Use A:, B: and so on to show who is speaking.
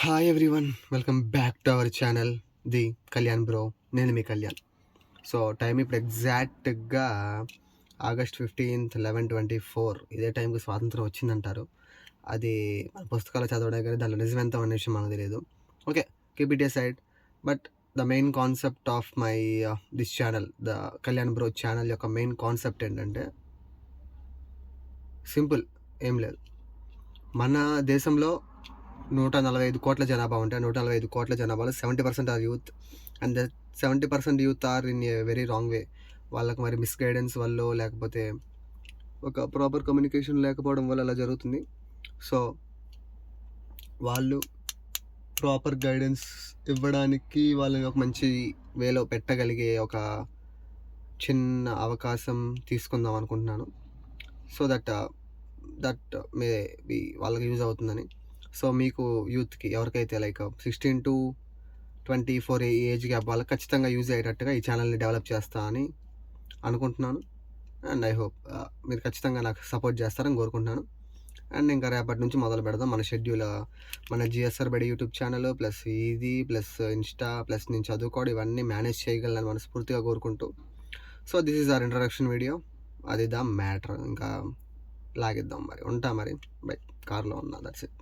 A: Hi everyone, welcome back to our channel the Kalyan bro. నేను మీ Kalyan. So time ఇప్పుడు ఎగ్జాక్ట్గా August 15th 11:24. ఇదే టైంకి స్వాతంత్రం వచ్చిందంటారు. అది మన పుస్తకాలు చదవడే కానీ దానిలో నిజమెంత అనే విషయం మనకు తెలియదు. Okay, keep it A side. But the main concept of my this channel, the Kalyan bro channel యొక్క మెయిన్ కాన్సెప్ట్ ఏంటంటే సింపుల్, ఏం లేదు. మన దేశంలో 145 కోట్ల జనాభా ఉంటే 145 కోట్ల జనాభాలో 70% are youth. And that 70% youth are in a very wrong way. వాళ్ళకి మరి మిస్గైడెన్స్ వల్ల లేకపోతే ఒక ప్రాపర్ కమ్యూనికేషన్ లేకపోవడం వల్ల అలా జరుగుతుంది. సో వాళ్ళు ప్రాపర్ గైడెన్స్ ఇవ్వడానికి వాళ్ళని ఒక మంచి వేలో పెట్టగలిగే ఒక చిన్న అవకాశం తీసుకుందాం అనుకుంటున్నాను. సో దట్ మే బి వాళ్ళకి యూజ్ అవుతుందని. సో మీకు యూత్కి ఎవరికైతే లైక్ 16 to 24 ఏజ్ గ్యాప్ వాళ్ళకి ఖచ్చితంగా యూజ్ అయ్యేటట్టుగా ఈ ఛానల్ని డెవలప్ చేస్తా అని అనుకుంటున్నాను. అండ్ ఐ హోప్ మీరు ఖచ్చితంగా నాకు సపోర్ట్ చేస్తారని కోరుకుంటున్నాను. అండ్ ఇంకా రేపటి నుంచి మొదలు పెడదాం మన షెడ్యూల్. మన జిఎస్ఆర్ బడి యూట్యూబ్ ఛానల్ ప్లస్ ఇది ప్లస్ ఇన్స్టా ప్లస్ నేను చదువుకోవడం ఇవన్నీ మేనేజ్ చేయగలను మనస్ఫూర్తిగా కోరుకుంటూ. So this is our introduction video. అది ద మ్యాటర్. ఇంకా లాగిద్దాం, మరి ఉంటా, మరి బై. కార్లో ఉన్నా, దట్స్ ఇట్.